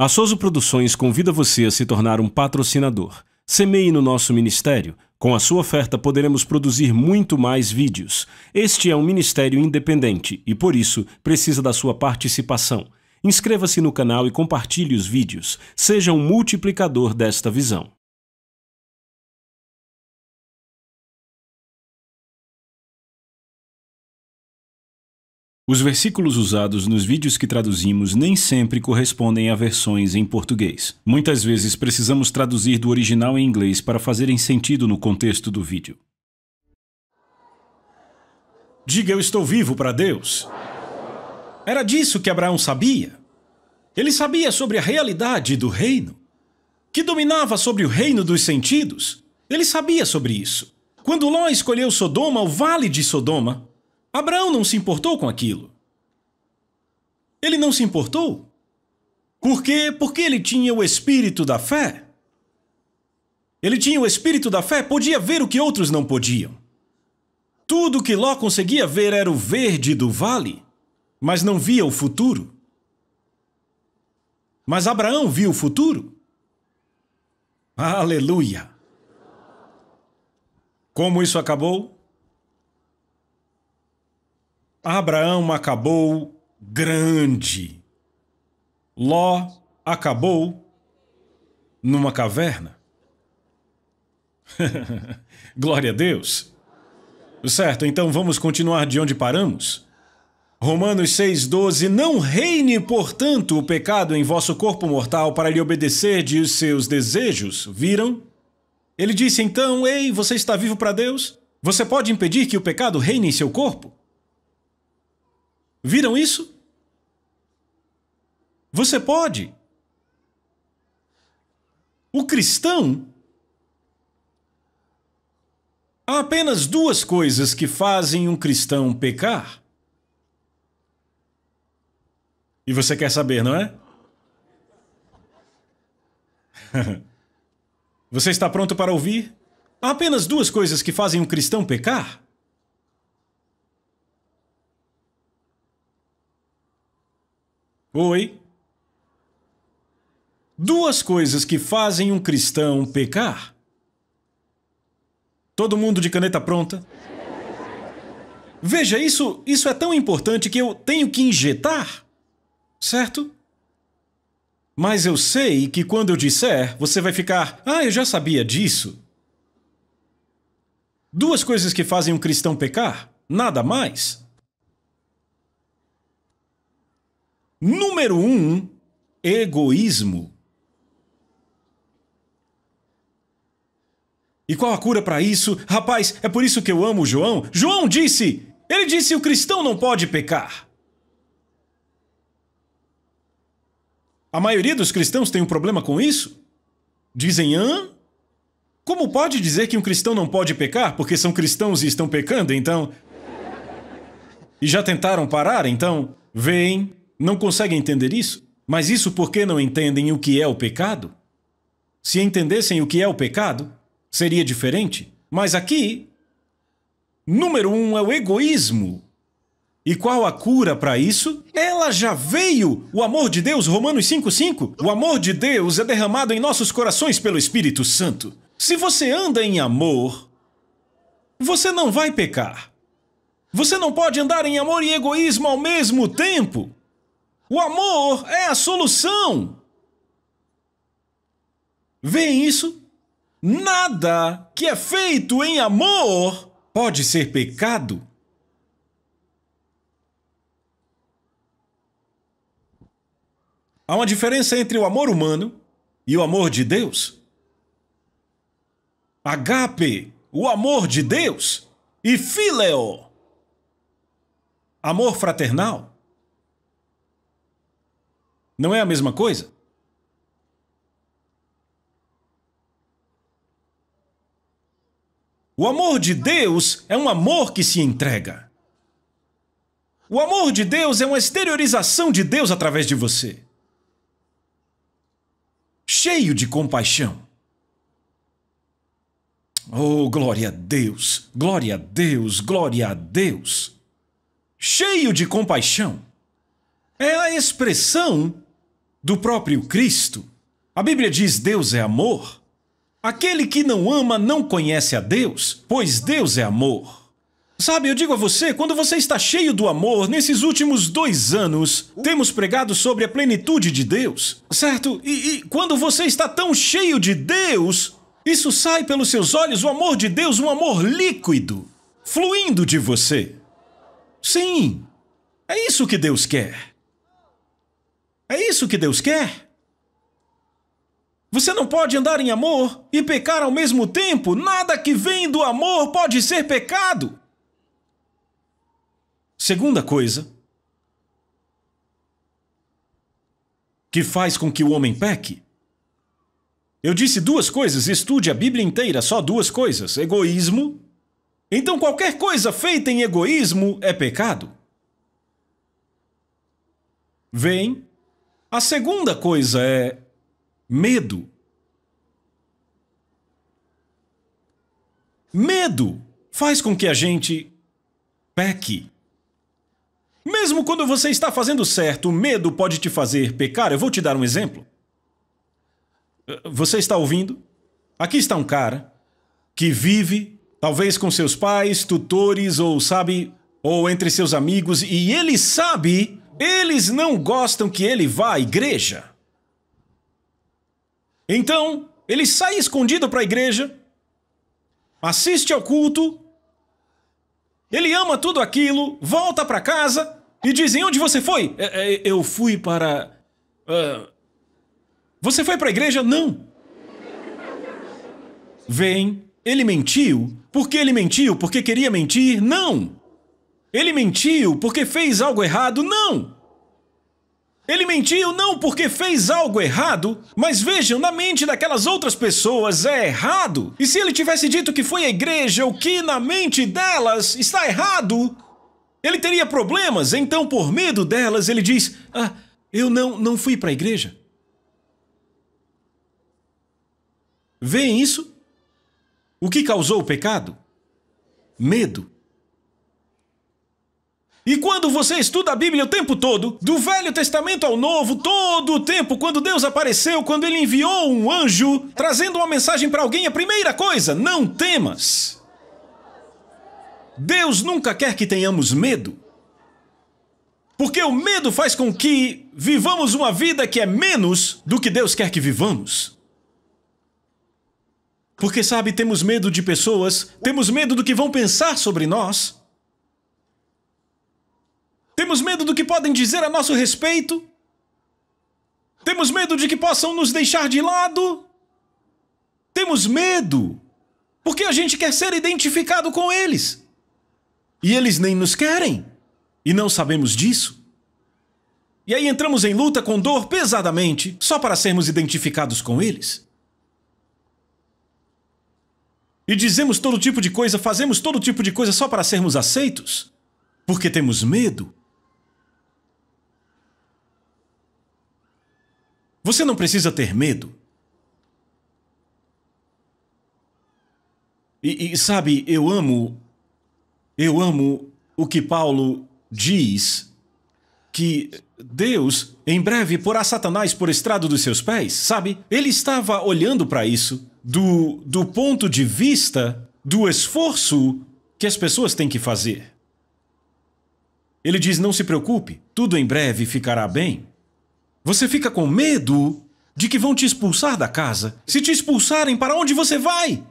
A Souza Produções convida você a se tornar um patrocinador. Semeie no nosso ministério. Com a sua oferta poderemos produzir muito mais vídeos. Este é um ministério independente e, por isso, precisa da sua participação. Inscreva-se no canal e compartilhe os vídeos. Seja um multiplicador desta visão. Os versículos usados nos vídeos que traduzimos nem sempre correspondem a versões em português. Muitas vezes precisamos traduzir do original em inglês para fazerem sentido no contexto do vídeo. Diga: eu estou vivo para Deus. Era disso que Abraão sabia. Ele sabia sobre a realidade do reino, que dominava sobre o reino dos sentidos. Ele sabia sobre isso. Quando Ló escolheu Sodoma, o vale de Sodoma, Abraão não se importou com aquilo. Ele não se importou. Por quê? Porque ele tinha o espírito da fé. Ele tinha o espírito da fé, podia ver o que outros não podiam. Tudo que Ló conseguia ver era o verde do vale, mas não via o futuro. Mas Abraão viu o futuro. Aleluia! Como isso acabou? Abraão acabou grande. Ló acabou numa caverna. Glória a Deus. Certo, então vamos continuar de onde paramos. Romanos 6,12. Não reine, portanto, o pecado em vosso corpo mortal para lhe obedecerdes os seus desejos. Viram? Ele disse então: ei, você está vivo para Deus? Você pode impedir que o pecado reine em seu corpo? Viram isso? Você pode. O cristão... Há apenas duas coisas que fazem um cristão pecar. E você quer saber, não é? Você está pronto para ouvir? Há apenas duas coisas que fazem um cristão pecar. Oi? Duas coisas que fazem um cristão pecar. Todo mundo de caneta pronta? Veja, isso é tão importante que eu tenho que injetar, certo? Mas eu sei que quando eu disser, você vai ficar: ah, eu já sabia disso. Duas coisas que fazem um cristão pecar, nada mais. Número 1, egoísmo. E qual a cura para isso? Rapaz, é por isso que eu amo o João. João disse, ele disse: o cristão não pode pecar. A maioria dos cristãos tem um problema com isso. Dizem: hã? Como pode dizer que um cristão não pode pecar porque são cristãos e estão pecando, então? E já tentaram parar, então? Veem. Não conseguem entender isso? Mas isso porque não entendem o que é o pecado? Se entendessem o que é o pecado, seria diferente. Mas aqui, número 1 é o egoísmo. E qual a cura para isso? Ela já veio! O amor de Deus, Romanos 5,5. O amor de Deus é derramado em nossos corações pelo Espírito Santo. Se você anda em amor, você não vai pecar. Você não pode andar em amor e egoísmo ao mesmo tempo. O amor é a solução. Veem isso? Nada que é feito em amor pode ser pecado. Há uma diferença entre o amor humano e o amor de Deus. Agape, o amor de Deus, e Phileo, amor fraternal. Não é a mesma coisa? O amor de Deus é um amor que se entrega. O amor de Deus é uma exteriorização de Deus através de você. Cheio de compaixão. Oh, glória a Deus, glória a Deus, glória a Deus. Cheio de compaixão. É a expressão do próprio Cristo. A Bíblia diz: Deus é amor. Aquele que não ama não conhece a Deus, pois Deus é amor. Sabe, eu digo a você, quando você está cheio do amor, nesses últimos 2 anos, temos pregado sobre a plenitude de Deus, certo? E quando você está tão cheio de Deus, isso sai pelos seus olhos, o amor de Deus, um amor líquido, fluindo de você. Sim, é isso que Deus quer. É isso que Deus quer. Você não pode andar em amor e pecar ao mesmo tempo. Nada que vem do amor pode ser pecado. Segunda coisa que faz com que o homem peque. Eu disse 2 coisas, estude a Bíblia inteira, só 2 coisas. Egoísmo. Então qualquer coisa feita em egoísmo é pecado. Vem. A segunda coisa é medo. Medo faz com que a gente peque. Mesmo quando você está fazendo certo, o medo pode te fazer pecar. Eu vou te dar um exemplo. Você está ouvindo? Aqui está um cara que vive, talvez com seus pais, tutores, ou entre seus amigos, e ele sabe, eles não gostam que ele vá à igreja. Então, ele sai escondido para a igreja, assiste ao culto, ele ama tudo aquilo, volta para casa e dizem: onde você foi? Eu fui para... Você foi para a igreja? Não. Vem, ele mentiu. Por que ele mentiu? Porque queria mentir? Não. Ele mentiu porque fez algo errado? Não. Ele mentiu não porque fez algo errado, mas vejam, na mente daquelas outras pessoas é errado. E se ele tivesse dito que foi à igreja, o que na mente delas está errado, ele teria problemas. Então, por medo delas, ele diz: eu não fui para a igreja. Veem isso? O que causou o pecado? Medo. E quando você estuda a Bíblia o tempo todo, do Velho Testamento ao Novo, todo o tempo, quando Deus apareceu, quando Ele enviou um anjo, trazendo uma mensagem para alguém, a primeira coisa: não temas. Deus nunca quer que tenhamos medo. Porque o medo faz com que vivamos uma vida que é menos do que Deus quer que vivamos. Porque, sabe, temos medo de pessoas, temos medo do que vão pensar sobre nós. Temos medo do que podem dizer a nosso respeito. Temos medo de que possam nos deixar de lado. Temos medo porque a gente quer ser identificado com eles. E eles nem nos querem. E não sabemos disso. E aí entramos em luta com dor pesadamente, só para sermos identificados com eles. E dizemos todo tipo de coisa, fazemos todo tipo de coisa só para sermos aceitos. Porque temos medo. Você não precisa ter medo. E sabe, eu amo o que Paulo diz, que Deus em breve porá Satanás por estrado dos seus pés, sabe? Ele estava olhando para isso do ponto de vista do esforço que as pessoas têm que fazer. Ele diz: não se preocupe, tudo em breve ficará bem. Você fica com medo de que vão te expulsar da casa. Se te expulsarem, para onde você vai?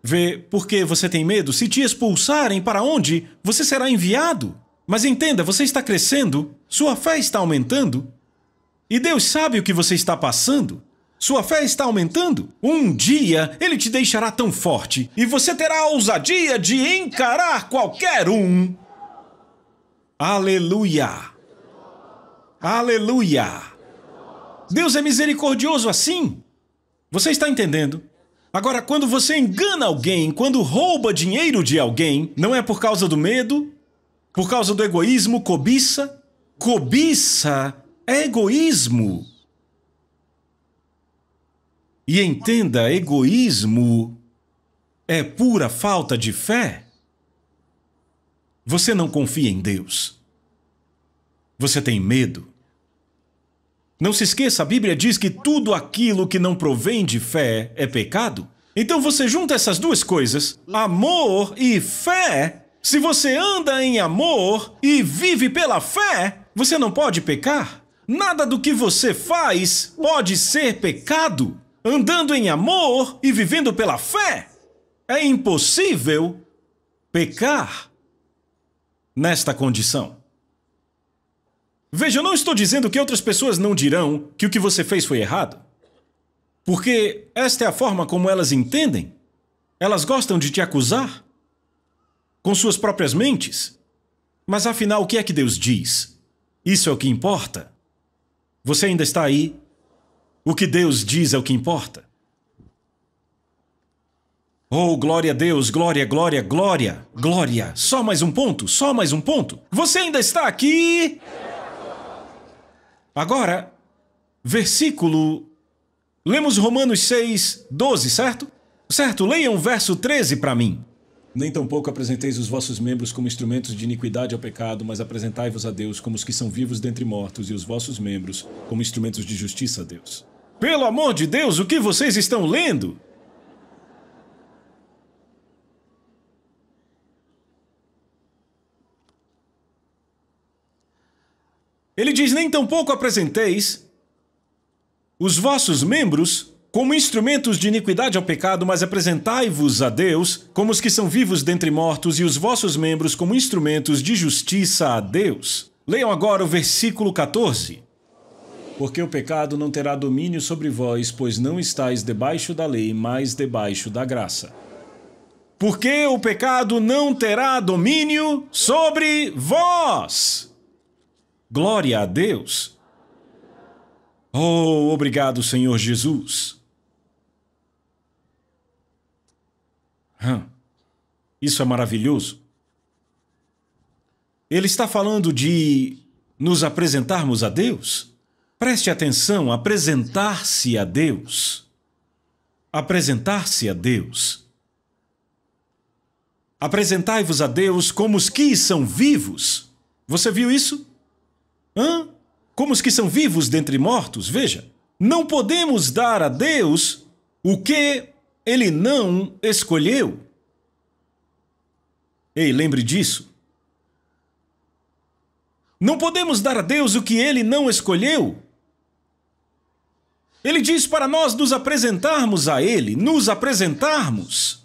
Vê, por que você tem medo? Se te expulsarem, para onde você será enviado? Mas entenda, você está crescendo, sua fé está aumentando, e Deus sabe o que você está passando. Sua fé está aumentando. Um dia, Ele te deixará tão forte, e você terá a ousadia de encarar qualquer um. Aleluia! Aleluia! Deus é misericordioso assim. Você está entendendo? Agora, quando você engana alguém, quando rouba dinheiro de alguém, não é por causa do medo, por causa do egoísmo, cobiça. Cobiça é egoísmo. E entenda, egoísmo é pura falta de fé. Você não confia em Deus. Você tem medo. Não se esqueça, a Bíblia diz que tudo aquilo que não provém de fé é pecado. Então você junta essas duas coisas, amor e fé. Se você anda em amor e vive pela fé, você não pode pecar. Nada do que você faz pode ser pecado. Andando em amor e vivendo pela fé, é impossível pecar nesta condição. Veja, eu não estou dizendo que outras pessoas não dirão que o que você fez foi errado. Porque esta é a forma como elas entendem. Elas gostam de te acusar com suas próprias mentes. Mas afinal, o que é que Deus diz? Isso é o que importa. Você ainda está aí? O que Deus diz é o que importa. Oh, glória a Deus, glória, glória, glória, glória. Só mais um ponto, só mais um ponto. Você ainda está aqui? Agora, versículo... Lemos Romanos 6, 12, certo? Certo, leiam o verso 13 para mim. Nem tampouco apresenteis os vossos membros como instrumentos de iniquidade ao pecado, mas apresentai-vos a Deus como os que são vivos dentre mortos e os vossos membros como instrumentos de justiça a Deus. Pelo amor de Deus, o que vocês estão lendo? Ele diz, nem tampouco apresenteis os vossos membros como instrumentos de iniquidade ao pecado, mas apresentai-vos a Deus como os que são vivos dentre mortos e os vossos membros como instrumentos de justiça a Deus. Leiam agora o versículo 14. Porque o pecado não terá domínio sobre vós, pois não estáis debaixo da lei, mas debaixo da graça. Porque o pecado não terá domínio sobre vós. Glória a Deus. Oh, obrigado, Senhor Jesus. Isso é maravilhoso. Ele está falando de nos apresentarmos a Deus. Preste atenção, apresentar-se a Deus. Apresentar-se a Deus. Apresentai-vos a Deus como os que são vivos. Você viu isso? Como os que são vivos dentre mortos? Veja, não podemos dar a Deus o que Ele não escolheu. Ei, lembre disso. Não podemos dar a Deus o que Ele não escolheu. Ele diz para nós nos apresentarmos a Ele, nos apresentarmos.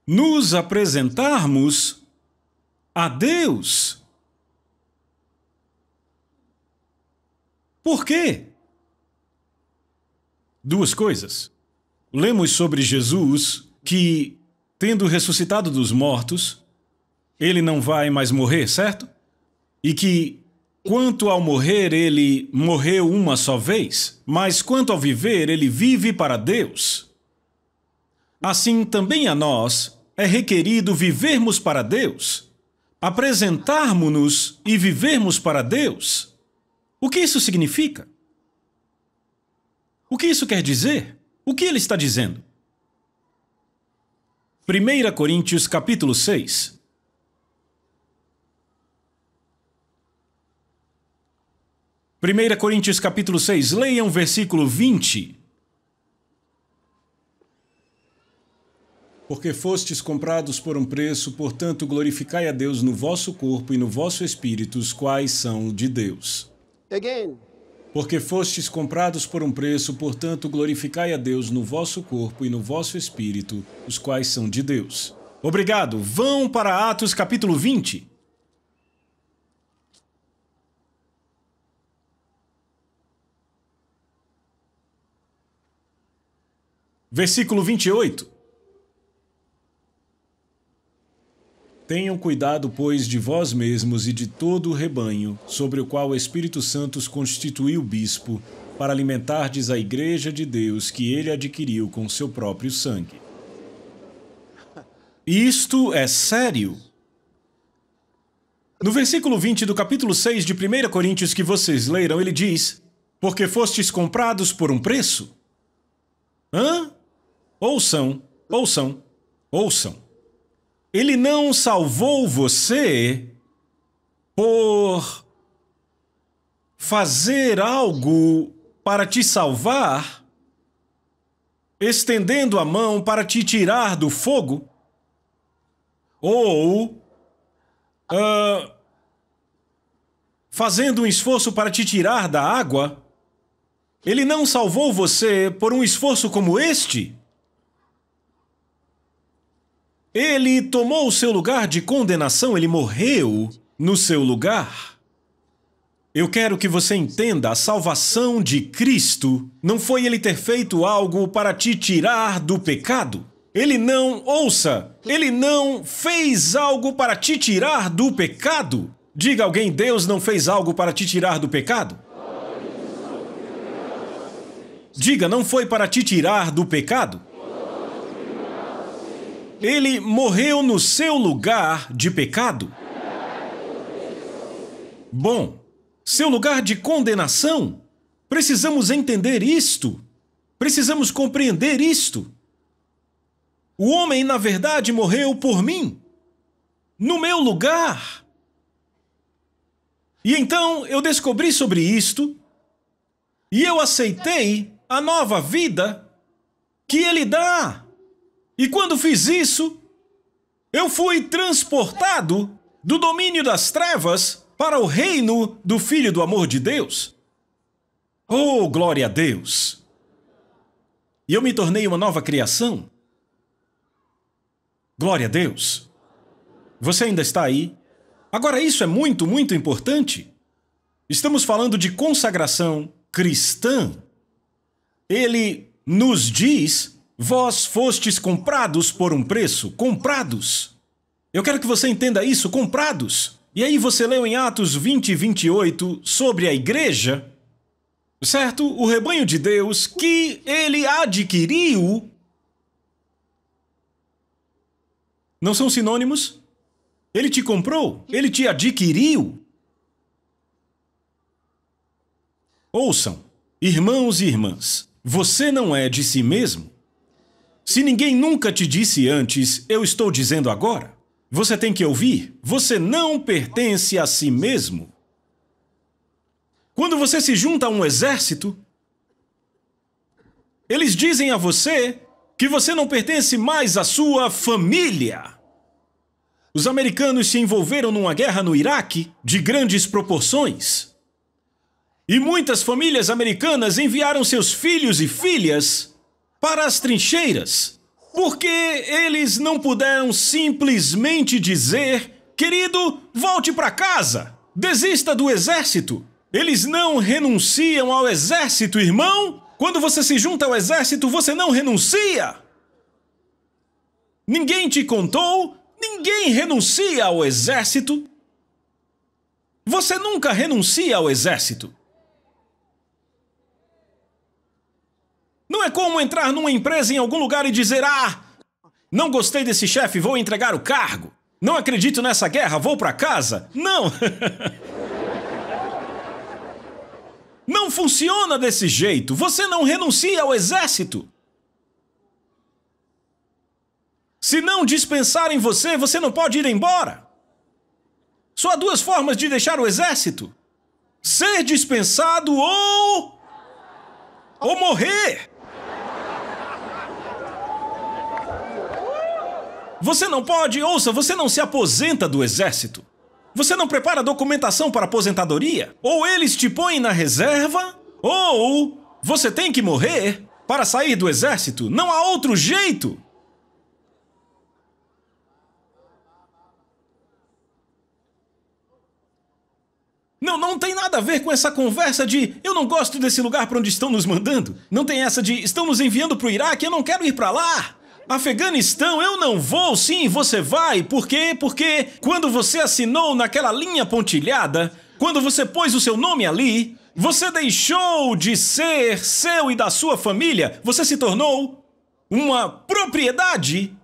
Nos apresentarmos a Deus. Por quê? Duas coisas. Lemos sobre Jesus que, tendo ressuscitado dos mortos, ele não vai mais morrer, certo? E que, quanto ao morrer, ele morreu uma só vez, mas quanto ao viver, ele vive para Deus. Assim, também a nós é requerido vivermos para Deus, apresentarmos-nos e vivermos para Deus. O que isso significa? O que isso quer dizer? O que ele está dizendo? 1 Coríntios capítulo 6. 1 Coríntios capítulo 6, leiam o versículo 20. Porque fostes comprados por um preço, portanto glorificai a Deus no vosso corpo e no vosso espírito, os quais são de Deus. Again. Porque fostes comprados por um preço, portanto glorificai a Deus no vosso corpo e no vosso espírito, os quais são de Deus. Obrigado. Vão para Atos capítulo 20. Versículo 28. Tenham cuidado, pois, de vós mesmos e de todo o rebanho, sobre o qual o Espírito Santo os constituiu bispo, para alimentardes a igreja de Deus que ele adquiriu com seu próprio sangue. Isto é sério. No versículo 20 do capítulo 6 de 1 Coríntios que vocês leram, ele diz, porque fostes comprados por um preço? Ouçam, ouçam, ouçam. Ele não salvou você por fazer algo para te salvar, estendendo a mão para te tirar do fogo, ou fazendo um esforço para te tirar da água. Ele não salvou você por um esforço como este. Ele tomou o seu lugar de condenação, ele morreu no seu lugar. Eu quero que você entenda, a salvação de Cristo não foi ele ter feito algo para te tirar do pecado. Ele não fez algo para te tirar do pecado. Diga a alguém, Deus não fez algo para te tirar do pecado. Diga, não foi para te tirar do pecado. Ele morreu no seu lugar de pecado. Bom, seu lugar de condenação. Precisamos entender isto. Precisamos compreender isto. O homem, na verdade, morreu por mim, no meu lugar. E então eu descobri sobre isto e eu aceitei a nova vida que ele dá. E quando fiz isso, eu fui transportado do domínio das trevas para o reino do Filho do amor de Deus. Oh, glória a Deus! E eu me tornei uma nova criação. Glória a Deus! Você ainda está aí? Agora, isso é muito, muito importante. Estamos falando de consagração cristã. Ele nos diz, vós fostes comprados por um preço, comprados. Eu quero que você entenda isso, comprados. E aí você leu em Atos 20 e 28 sobre a igreja, certo? O rebanho de Deus que ele adquiriu. Não são sinônimos? Ele te comprou, ele te adquiriu. Ouçam, irmãos e irmãs, você não é de si mesmo. Se ninguém nunca te disse antes, eu estou dizendo agora. Você tem que ouvir, você não pertence a si mesmo. Quando você se junta a um exército, eles dizem a você que você não pertence mais à sua família. Os americanos se envolveram numa guerra no Iraque de grandes proporções. E muitas famílias americanas enviaram seus filhos e filhas para as trincheiras, porque eles não puderam simplesmente dizer, querido, volte para casa, desista do exército. Eles não renunciam ao exército, irmão. Quando você se junta ao exército, você não renuncia. Ninguém te contou, ninguém renuncia ao exército. Você nunca renuncia ao exército. Não é como entrar numa empresa em algum lugar e dizer, não gostei desse chefe, vou entregar o cargo. Não acredito nessa guerra, vou para casa. Não. Não funciona desse jeito. Você não renuncia ao exército. Se não dispensarem você, você não pode ir embora. Só há duas formas de deixar o exército: ser dispensado ou morrer. Você não pode, ouça, você não se aposenta do exército. Você não prepara documentação para aposentadoria. Ou eles te põem na reserva, ou você tem que morrer para sair do exército. Não há outro jeito. Não tem nada a ver com essa conversa de eu não gosto desse lugar para onde estão nos mandando. Não tem essa de estão nos enviando para o Iraque, eu não quero ir para lá. Afeganistão, eu não vou. Sim, você vai. Por quê? Porque quando você assinou naquela linha pontilhada, quando você pôs o seu nome ali, você deixou de ser seu e da sua família. Você se tornou uma propriedade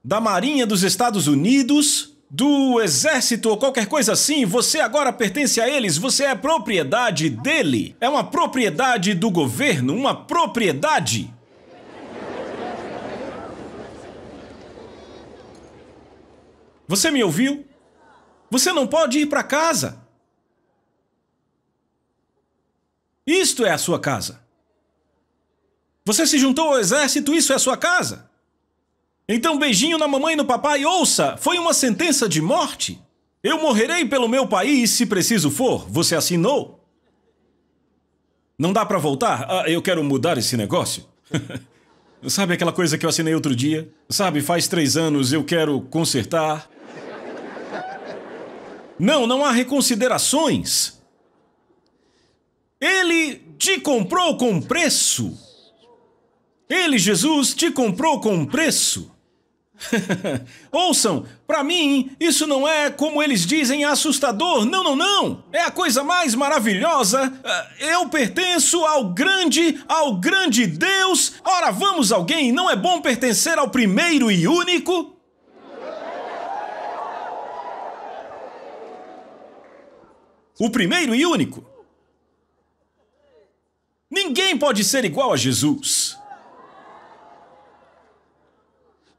da Marinha dos Estados Unidos, do Exército ou qualquer coisa assim. Você agora pertence a eles, você é propriedade dele. É uma propriedade do governo, uma propriedade. Você me ouviu? Você não pode ir para casa. Isto é a sua casa. Você se juntou ao exército, isso é a sua casa. Então, beijinho na mamãe e no papai, ouça, foi uma sentença de morte. Eu morrerei pelo meu país se preciso for. Você assinou. Não dá para voltar? Ah, eu quero mudar esse negócio. Sabe aquela coisa que eu assinei outro dia? Sabe, faz 3 anos, eu quero consertar. Não há reconsiderações. Ele te comprou com preço. Ele, Jesus, te comprou com preço. Ouçam, para mim, isso não é, como eles dizem, assustador. Não. É a coisa mais maravilhosa. Eu pertenço ao grande Deus. Ora, vamos, alguém, não é bom pertencer ao primeiro e único? O primeiro e único. Ninguém pode ser igual a Jesus.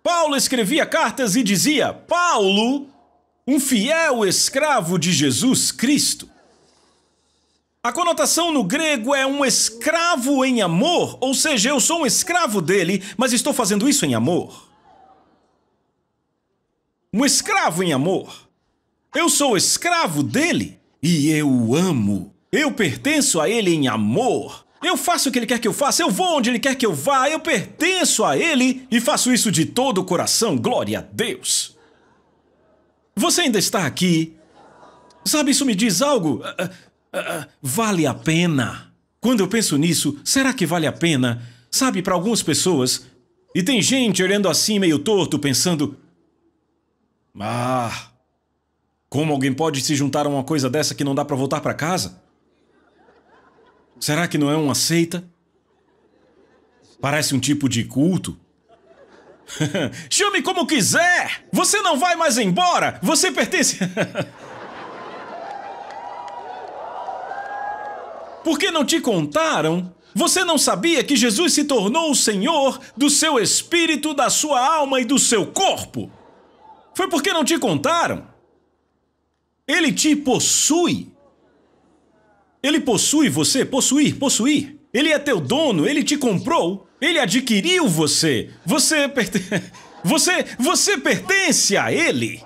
Paulo escrevia cartas e dizia, Paulo, um fiel escravo de Jesus Cristo. A conotação no grego é um escravo em amor, ou seja, eu sou um escravo dele, mas estou fazendo isso em amor. Um escravo em amor. Eu sou escravo dele e eu o amo. Eu pertenço a ele em amor. Eu faço o que ele quer que eu faça, eu vou onde ele quer que eu vá, eu pertenço a ele e faço isso de todo o coração, glória a Deus. Você ainda está aqui? Sabe, isso me diz algo? Vale a pena. Quando eu penso nisso, será que vale a pena? Sabe, para algumas pessoas, e tem gente olhando assim meio torto, pensando, como alguém pode se juntar a uma coisa dessa que não dá para voltar para casa? Será que não é uma seita? Parece um tipo de culto. Chame como quiser! Você não vai mais embora! Você pertence... Por que não te contaram? Você não sabia que Jesus se tornou o Senhor do seu espírito, da sua alma e do seu corpo? Foi porque não te contaram? Ele te possui. Ele possui você, possuir. Ele é teu dono, ele te comprou, ele adquiriu você. Você pertence a ele.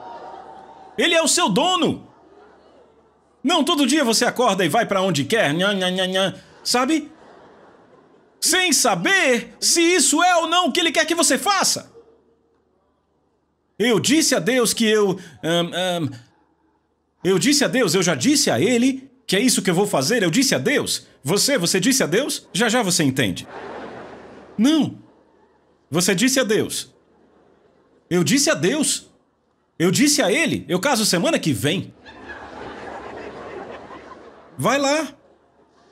Ele é o seu dono. Não, todo dia você acorda e vai para onde quer, sabe? Sem saber se isso é ou não o que ele quer que você faça. Eu disse a Deus que eu já disse a ele que é isso que eu vou fazer, eu disse a Deus. Você disse a Deus? Já você entende. Não. Você disse a Deus. Eu disse a Deus. Eu disse a ele, eu caso semana que vem. Vai lá.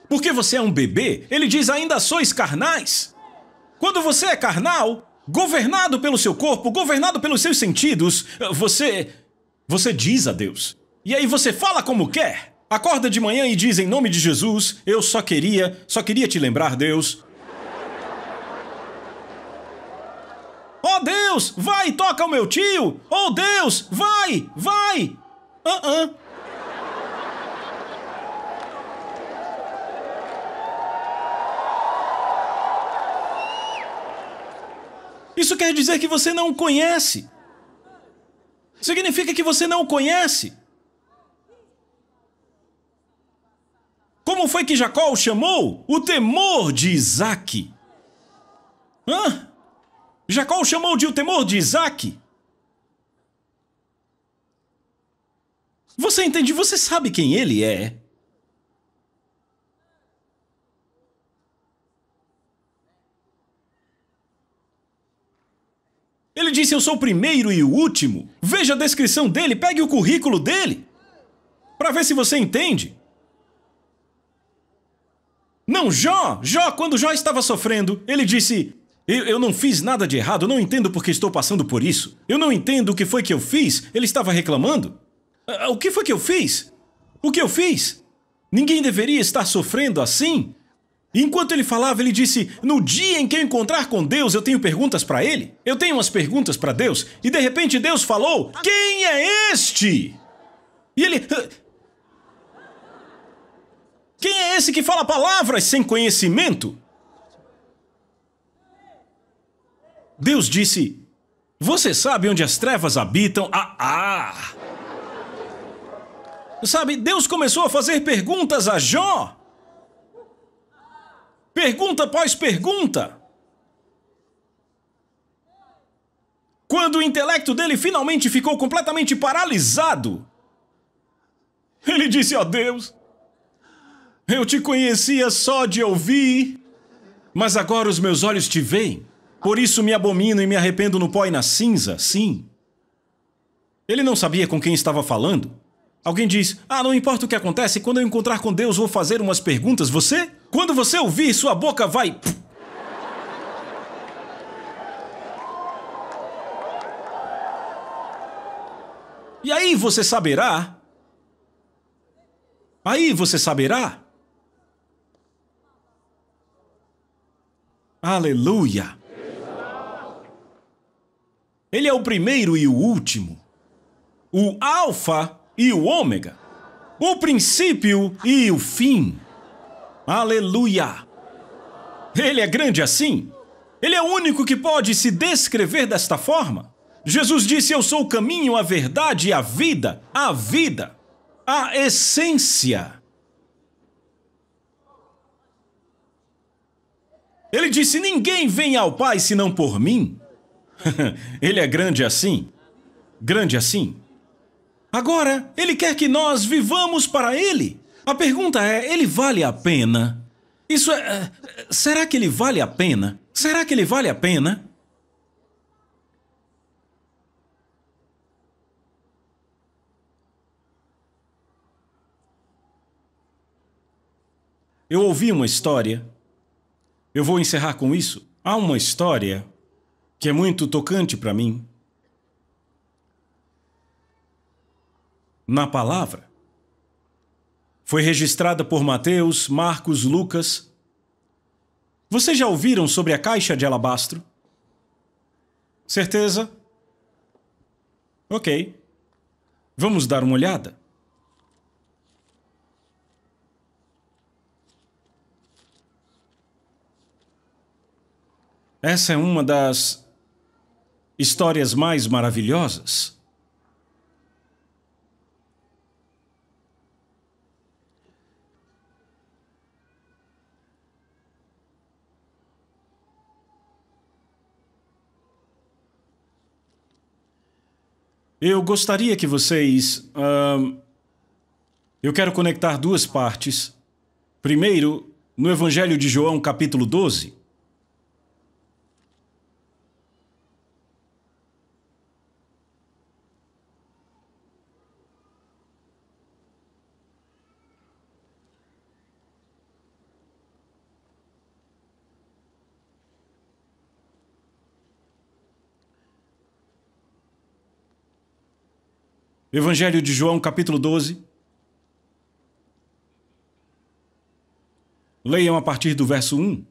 Porque você é um bebê, ele diz ainda sois carnais. Quando você é carnal, governado pelo seu corpo, governado pelos seus sentidos, você diz a Deus. E aí você fala como quer. Acorda de manhã e diz em nome de Jesus, eu só queria te lembrar, Deus. Oh Deus, vai e toca o meu tio. Oh Deus, vai. Isso quer dizer que você não o conhece. Significa que você não o conhece. Como foi que Jacó o chamou? O temor de Isaque. Jacó o chamou de o temor de Isaque. Você entende? Você sabe quem ele é. Ele disse, eu sou o primeiro e o último. Veja a descrição dele, pegue o currículo dele. Para ver se você entende. Não, Jó, quando Jó estava sofrendo, ele disse, eu não fiz nada de errado, eu não entendo porque estou passando por isso. Eu não entendo o que foi que eu fiz. Ele estava reclamando. O que foi que eu fiz? O que eu fiz? Ninguém deveria estar sofrendo assim. Enquanto ele falava, ele disse: no dia em que eu encontrar com Deus, eu tenho perguntas para ele. Eu tenho umas perguntas para Deus. E de repente Deus falou: quem é este? E ele... quem é esse que fala palavras sem conhecimento? Deus disse: você sabe onde as trevas habitam? Sabe, Deus começou a fazer perguntas a Jó. Pergunta após pergunta. Quando o intelecto dele finalmente ficou completamente paralisado, ele disse: ó Deus, eu te conhecia só de ouvir, mas agora os meus olhos te veem. Por isso me abomino e me arrependo no pó e na cinza, sim. Ele não sabia com quem estava falando. Alguém diz: não importa o que acontece, quando eu encontrar com Deus vou fazer umas perguntas. Você? Quando você ouvir, sua boca vai... E aí você saberá... Aleluia! Ele é o primeiro e o último. O Alfa e o Ômega. O princípio e o fim. Aleluia! Ele é grande assim. Ele é o único que pode se descrever desta forma. Jesus disse: eu sou o caminho, a verdade e a vida. A vida. A essência. Ele disse: ninguém vem ao Pai senão por mim. Ele é grande assim. Grande assim. Agora, ele quer que nós vivamos para ele. A pergunta é: ele vale a pena? Será que ele vale a pena? Será que ele vale a pena? Eu ouvi uma história. Eu vou encerrar com isso. Há uma história que é muito tocante para mim. Na palavra. Foi registrada por Mateus, Marcos, Lucas. Vocês já ouviram sobre a caixa de alabastro? Certeza? Ok. Vamos dar uma olhada. Essa é uma das histórias mais maravilhosas. Eu gostaria que vocês... eu quero conectar duas partes. Primeiro, no Evangelho de João, capítulo 12. Evangelho de João, capítulo 12. Leiam a partir do verso 1.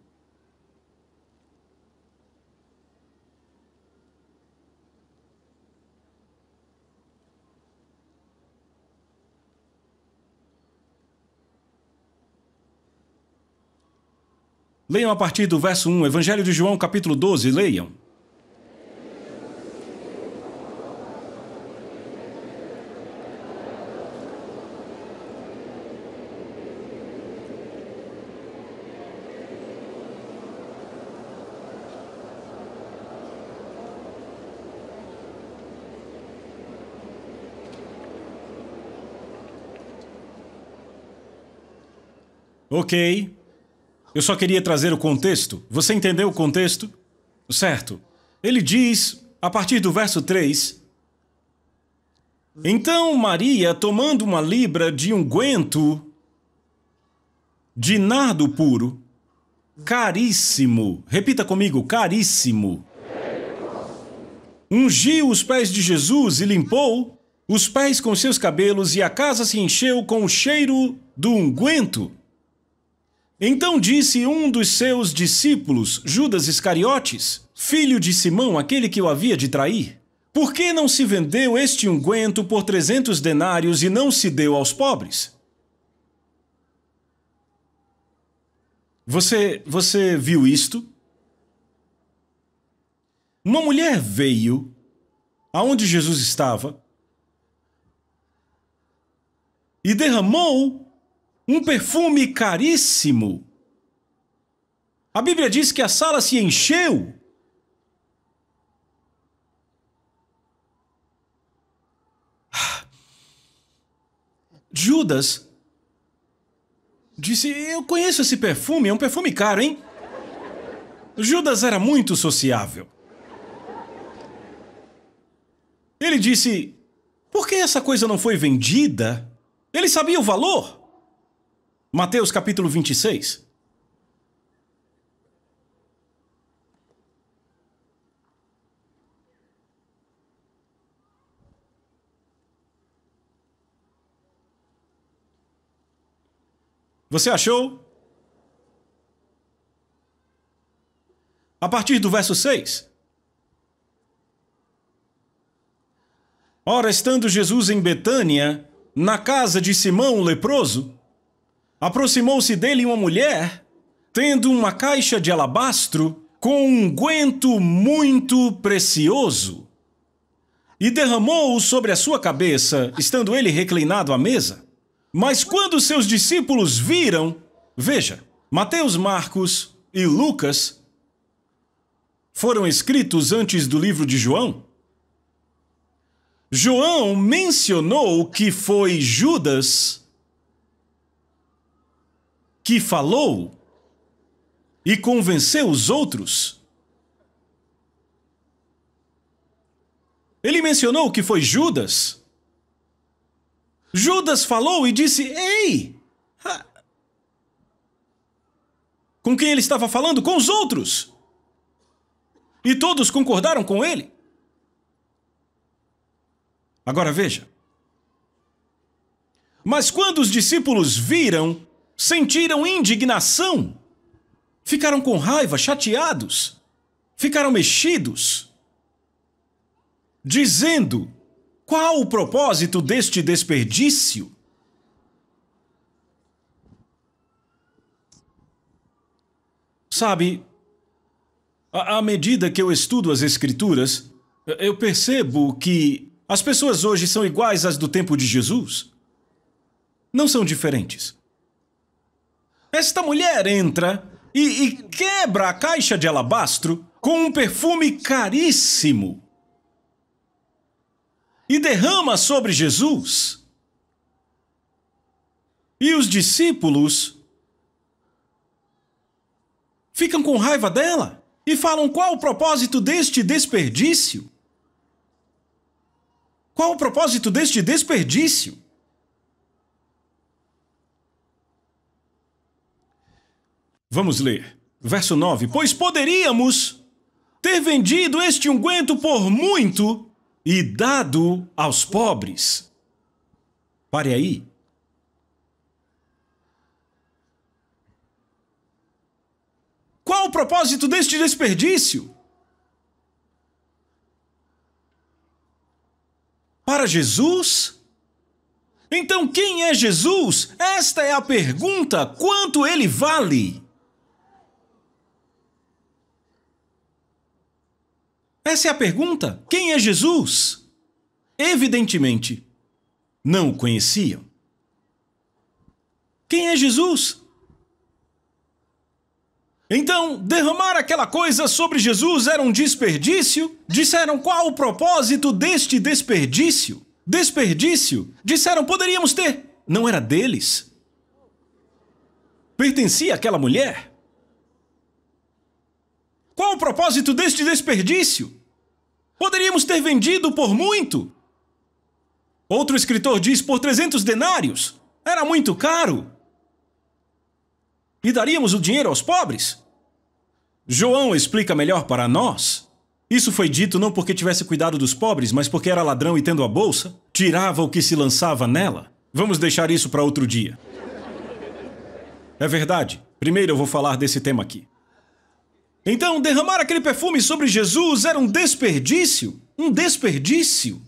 Leiam a partir do verso 1. Evangelho de João, capítulo 12. Leiam. Ok. Eu só queria trazer o contexto. Você entendeu o contexto? Certo. Ele diz, a partir do verso 3... Então Maria, tomando uma libra de unguento de nardo puro, caríssimo, repita comigo, caríssimo, ungiu os pés de Jesus e limpou os pés com seus cabelos, e a casa se encheu com o cheiro do unguento. Então disse um dos seus discípulos, Judas Iscariotes, filho de Simão, aquele que o havia de trair: por que não se vendeu este unguento por 300 denários e não se deu aos pobres? Você viu isto? Uma mulher veio aonde Jesus estava e derramou um perfume caríssimo. A Bíblia diz que a sala se encheu. Judas disse: eu conheço esse perfume, é um perfume caro, hein? Judas era muito sociável. Ele disse: por que essa coisa não foi vendida? Ele sabia o valor. Mateus capítulo 26. Você achou? A partir do verso 6. Ora, estando Jesus em Betânia, na casa de Simão o leproso, aproximou-se dele uma mulher, tendo uma caixa de alabastro com um unguento muito precioso, e derramou-o sobre a sua cabeça, estando ele reclinado à mesa. Mas quando seus discípulos viram, veja, Mateus, Marcos e Lucas foram escritos antes do livro de João. João mencionou que foi Judas que falou e convenceu os outros. Ele mencionou que foi Judas. Judas falou e disse: ei! Com quem ele estava falando? Com os outros. E todos concordaram com ele. Agora veja. Mas quando os discípulos viram, sentiram indignação, ficaram com raiva, chateados, ficaram mexidos, dizendo: qual o propósito deste desperdício? Sabe, à medida que eu estudo as Escrituras, eu percebo que as pessoas hoje são iguais às do tempo de Jesus. Não são diferentes. Esta mulher entra e quebra a caixa de alabastro com um perfume caríssimo e derrama sobre Jesus. E os discípulos ficam com raiva dela e falam: qual o propósito deste desperdício? Qual o propósito deste desperdício? Vamos ler. Verso 9. Pois poderíamos ter vendido este unguento por muito e dado aos pobres. Pare aí. Qual o propósito deste desperdício? Para Jesus? Então quem é Jesus? Esta é a pergunta. Quanto ele vale? Essa é a pergunta. Quem é Jesus? Evidentemente, não o conheciam. Quem é Jesus? Então, derramar aquela coisa sobre Jesus era um desperdício? Disseram: qual o propósito deste desperdício? Desperdício? Disseram: poderíamos ter. Não era deles. Pertencia àquela mulher. Qual o propósito deste desperdício? Poderíamos ter vendido por muito. Outro escritor diz: por 300 denários. Era muito caro. E daríamos o dinheiro aos pobres? João explica melhor para nós. Isso foi dito não porque tivesse cuidado dos pobres, mas porque era ladrão e, tendo a bolsa, tirava o que se lançava nela. Vamos deixar isso para outro dia. É verdade. Primeiro eu vou falar desse tema aqui. Então, derramar aquele perfume sobre Jesus era um desperdício. Um desperdício.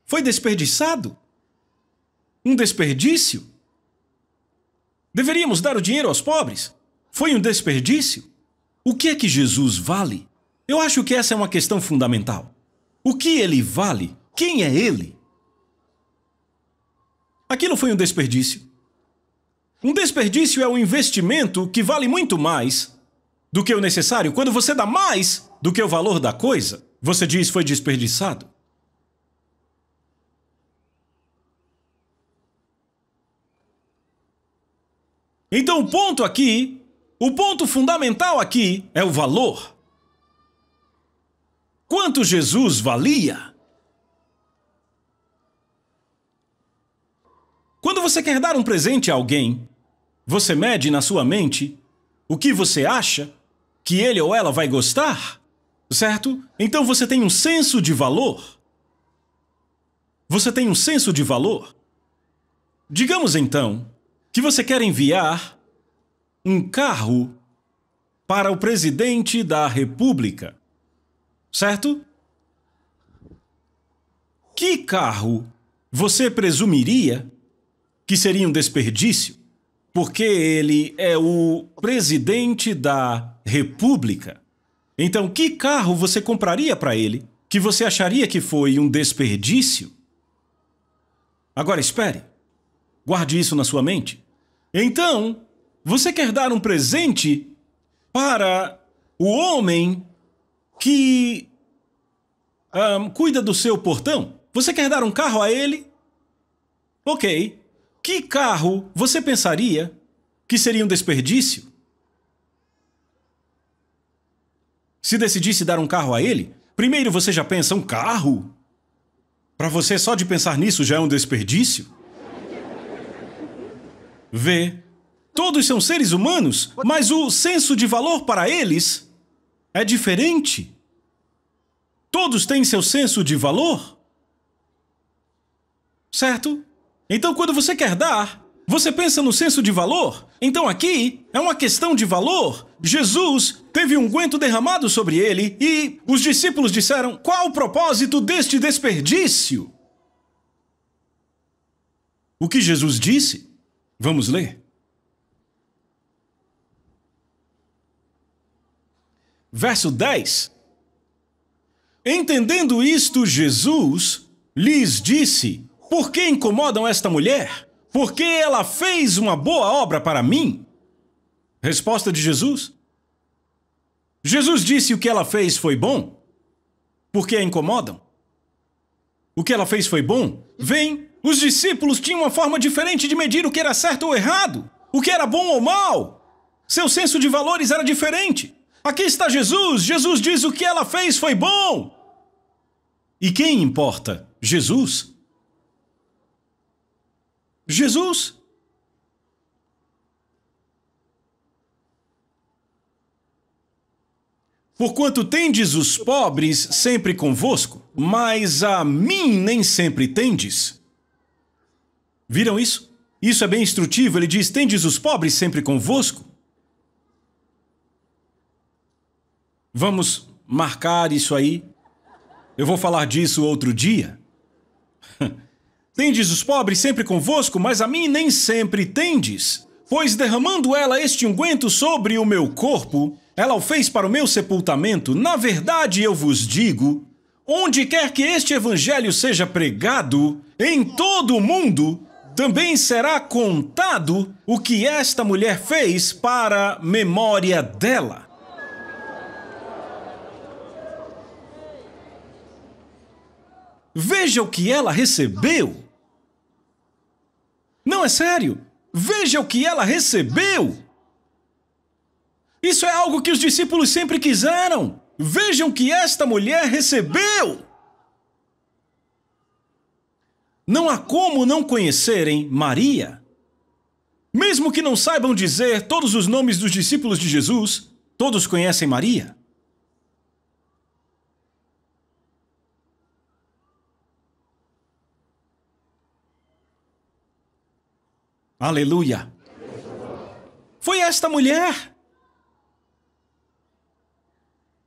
Foi desperdiçado. Um desperdício. Deveríamos dar o dinheiro aos pobres. Foi um desperdício. O que é que Jesus vale? Eu acho que essa é uma questão fundamental. O que ele vale? Quem é ele? Aquilo foi um desperdício. Um desperdício é um investimento que vale muito mais do que o necessário. Quando você dá mais do que o valor da coisa, você diz foi desperdiçado. Então o ponto fundamental aqui é o valor. Quanto Jesus valia? Quando você quer dar um presente a alguém, você mede na sua mente o que você acha que ele ou ela vai gostar, certo? Então você tem um senso de valor. Você tem um senso de valor. Digamos então que você quer enviar um carro para o presidente da República, certo? Que carro você presumiria que seria um desperdício? Porque ele é o presidente da República. Então, que carro você compraria para ele que você acharia que foi um desperdício? Agora espere. Guarde isso na sua mente. Então, você quer dar um presente para o homem que cuida do seu portão? Você quer dar um carro a ele? Ok. Que carro você pensaria que seria um desperdício? Se decidisse dar um carro a ele, primeiro você já pensa, um carro? Para você, só de pensar nisso já é um desperdício? Vê, todos são seres humanos, mas o senso de valor para eles é diferente. Todos têm seu senso de valor, certo? Então, quando você quer dar, você pensa no senso de valor. Então, aqui é uma questão de valor. Jesus teve um unguento derramado sobre ele e os discípulos disseram, qual o propósito deste desperdício? O que Jesus disse? Vamos ler. Verso 10. Entendendo isto, Jesus lhes disse, por que incomodam esta mulher? Porque ela fez uma boa obra para mim? Resposta de Jesus. Jesus disse o que ela fez foi bom? Por que a incomodam? O que ela fez foi bom? Vem, os discípulos tinham uma forma diferente de medir o que era certo ou errado, o que era bom ou mal. Seu senso de valores era diferente. Aqui está Jesus. Jesus diz o que ela fez foi bom. E quem importa? Jesus? Jesus. Porquanto tendes os pobres sempre convosco, mas a mim nem sempre tendes. Viram isso? Isso é bem instrutivo. Ele diz, tendes os pobres sempre convosco. Vamos marcar isso aí. Eu vou falar disso outro dia. Tendes os pobres sempre convosco, mas a mim nem sempre tendes. Pois derramando ela este unguento sobre o meu corpo, ela o fez para o meu sepultamento. Na verdade, eu vos digo, onde quer que este evangelho seja pregado, em todo o mundo, também será contado o que esta mulher fez para memória dela. Veja o que ela recebeu. Não, é sério. Veja o que ela recebeu. Isso é algo que os discípulos sempre quiseram. Vejam o que esta mulher recebeu. Não há como não conhecerem Maria. Mesmo que não saibam dizer todos os nomes dos discípulos de Jesus, todos conhecem Maria. Aleluia! Foi esta mulher.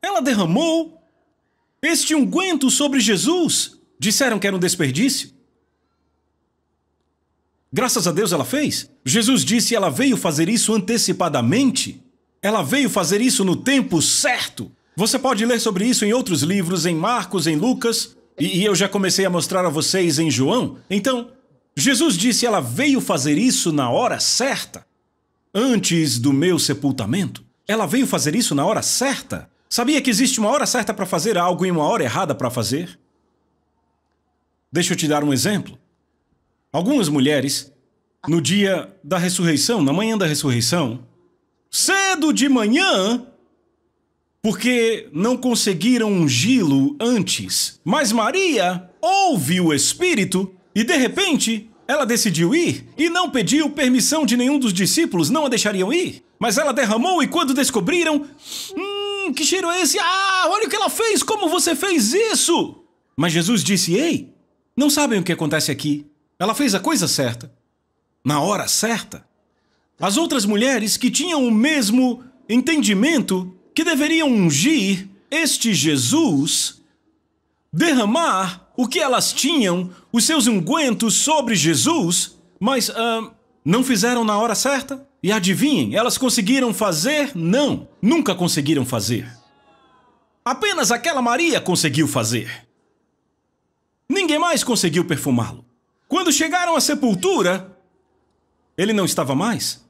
Ela derramou este unguento sobre Jesus. Disseram que era um desperdício. Graças a Deus ela fez. Jesus disse: ela veio fazer isso antecipadamente. Ela veio fazer isso no tempo certo. Você pode ler sobre isso em outros livros, em Marcos, em Lucas, e eu já comecei a mostrar a vocês em João. Então, Jesus disse: ela veio fazer isso na hora certa. Antes do meu sepultamento. Ela veio fazer isso na hora certa. Sabia que existe uma hora certa para fazer algo e uma hora errada para fazer? Deixa eu te dar um exemplo. Algumas mulheres, no dia da ressurreição, na manhã da ressurreição, cedo de manhã, porque não conseguiram ungí-lo antes. Mas Maria ouve o Espírito e, de repente, ela decidiu ir e não pediu permissão de nenhum dos discípulos, não a deixariam ir. Mas ela derramou e quando descobriram, que cheiro é esse? Ah, olha o que ela fez, como você fez isso? Mas Jesus disse: ei, não sabem o que acontece aqui. Ela fez a coisa certa, na hora certa. As outras mulheres que tinham o mesmo entendimento que deveriam ungir este Jesus, derramar o que elas tinham, os seus ungüentos sobre Jesus, mas não fizeram na hora certa? E adivinhem, elas conseguiram fazer? Não, nunca conseguiram fazer. Apenas aquela Maria conseguiu fazer. Ninguém mais conseguiu perfumá-lo. Quando chegaram à sepultura, ele não estava mais.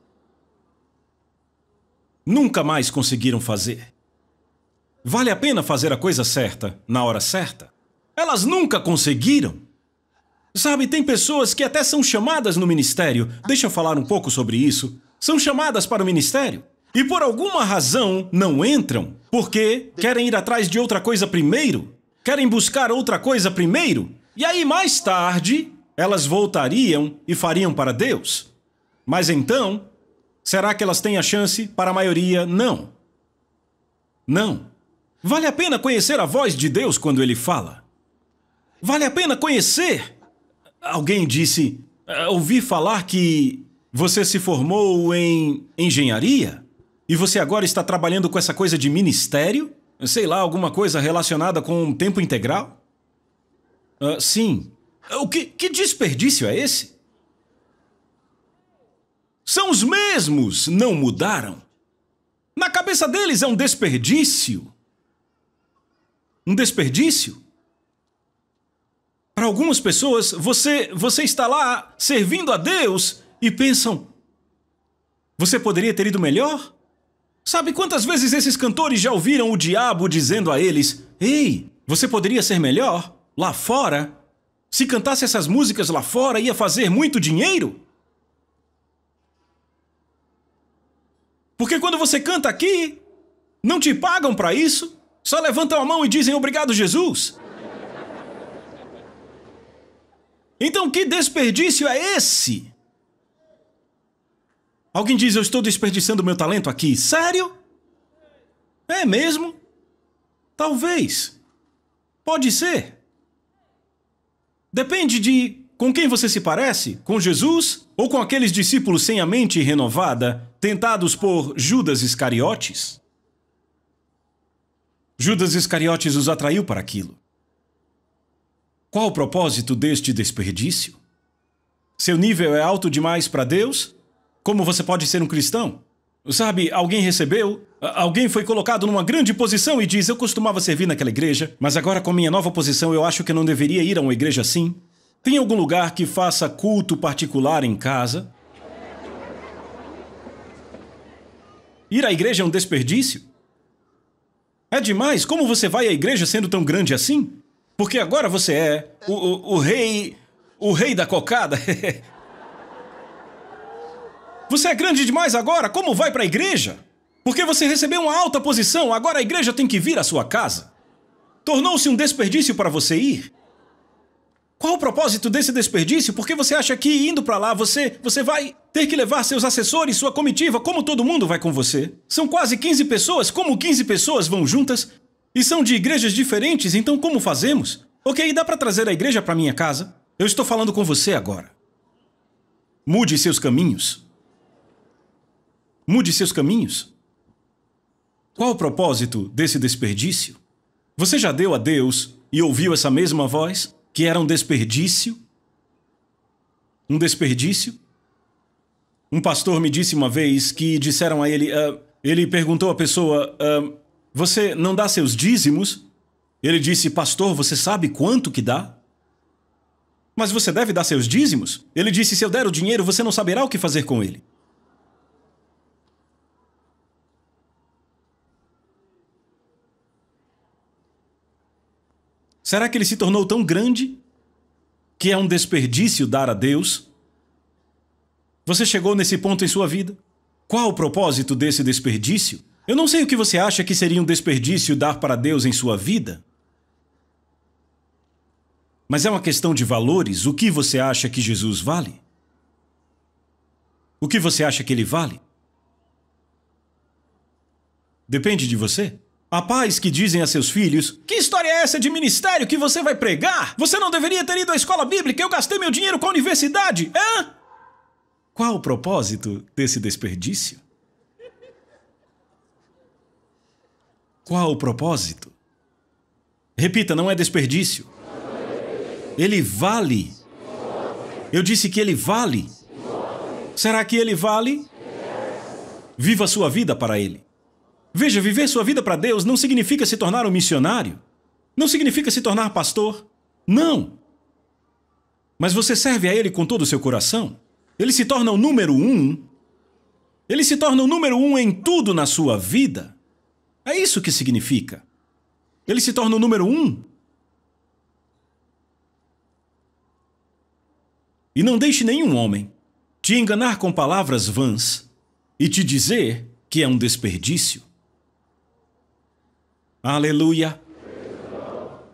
Nunca mais conseguiram fazer. Vale a pena fazer a coisa certa na hora certa? Elas nunca conseguiram. Sabe, tem pessoas que até são chamadas no ministério. Deixa eu falar um pouco sobre isso. São chamadas para o ministério e por alguma razão não entram porque querem ir atrás de outra coisa primeiro. Querem buscar outra coisa primeiro. E aí mais tarde elas voltariam e fariam para Deus. Mas então, será que elas têm a chance? Para a maioria, não. Não. Vale a pena conhecer a voz de Deus quando Ele fala. Vale a pena conhecer. Alguém disse, ouvi falar que você se formou em engenharia? E você agora está trabalhando com essa coisa de ministério? Sei lá, alguma coisa relacionada com tempo integral? Sim. Que desperdício é esse? São os mesmos, não mudaram. Na cabeça deles é um desperdício. Um desperdício? Para algumas pessoas, você está lá servindo a Deus e pensam, você poderia ter ido melhor? Sabe quantas vezes esses cantores já ouviram o diabo dizendo a eles, ei, você poderia ser melhor lá fora? Se cantasse essas músicas lá fora, ia fazer muito dinheiro? Porque quando você canta aqui, não te pagam para isso, só levantam a mão e dizem obrigado, Jesus. Então que desperdício é esse? Alguém diz, eu estou desperdiçando meu talento aqui. Sério? É mesmo? Talvez. Pode ser. Depende de com quem você se parece, com Jesus ou com aqueles discípulos sem a mente renovada, tentados por Judas Iscariotes. Judas Iscariotes os atraiu para aquilo. Qual o propósito deste desperdício? Seu nível é alto demais para Deus? Como você pode ser um cristão? Sabe, alguém foi colocado numa grande posição e diz, eu costumava servir naquela igreja, mas agora com minha nova posição eu acho que eu não deveria ir a uma igreja assim. Tem algum lugar que faça culto particular em casa? Ir à igreja é um desperdício? É demais? Como você vai à igreja sendo tão grande assim? Porque agora você é o rei da cocada. Você é grande demais agora, como vai para a igreja? Porque você recebeu uma alta posição, agora a igreja tem que vir à sua casa. Tornou-se um desperdício para você ir? Qual o propósito desse desperdício? Porque você acha que indo para lá você vai ter que levar seus assessores, sua comitiva, como todo mundo vai com você? São quase 15 pessoas, como 15 pessoas vão juntas? E são de igrejas diferentes, então como fazemos? Ok, dá para trazer a igreja para minha casa? Eu estou falando com você agora. Mude seus caminhos. Mude seus caminhos. Qual o propósito desse desperdício? Você já deu a Deus e ouviu essa mesma voz, que era um desperdício? Um desperdício? Um pastor me disse uma vez que disseram a ele, ele perguntou à pessoa, você não dá seus dízimos? Ele disse, pastor, você sabe quanto que dá? Mas você deve dar seus dízimos? Ele disse, se eu der o dinheiro, você não saberá o que fazer com ele. Será que ele se tornou tão grande que é um desperdício dar a Deus? Você chegou nesse ponto em sua vida? Qual o propósito desse desperdício? Eu não sei o que você acha que seria um desperdício dar para Deus em sua vida. Mas é uma questão de valores. O que você acha que Jesus vale? O que você acha que ele vale? Depende de você. Há pais que dizem a seus filhos, que história é essa de ministério que você vai pregar? Você não deveria ter ido à escola bíblica, eu gastei meu dinheiro com a universidade, hã? Qual o propósito desse desperdício? Qual o propósito? Repita, não é desperdício. Ele vale. Eu disse que ele vale. Será que ele vale? Viva a sua vida para ele. Veja, viver sua vida para Deus não significa se tornar um missionário. Não significa se tornar pastor. Não. Mas você serve a ele com todo o seu coração. Ele se torna o número um. Ele se torna o número um em tudo na sua vida. É isso que significa. Ele se torna o número um. E não deixe nenhum homem te enganar com palavras vãs e te dizer que é um desperdício. Aleluia!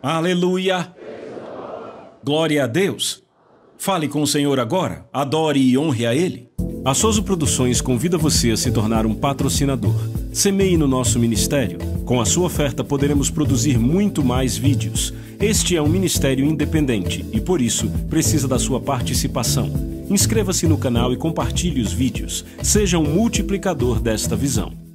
Aleluia! Glória a Deus! Fale com o Senhor agora, adore e honre a Ele. A Soso Produções convida você a se tornar um patrocinador. Semeie no nosso ministério. Com a sua oferta poderemos produzir muito mais vídeos. Este é um ministério independente e, por isso, precisa da sua participação. Inscreva-se no canal e compartilhe os vídeos. Seja um multiplicador desta visão.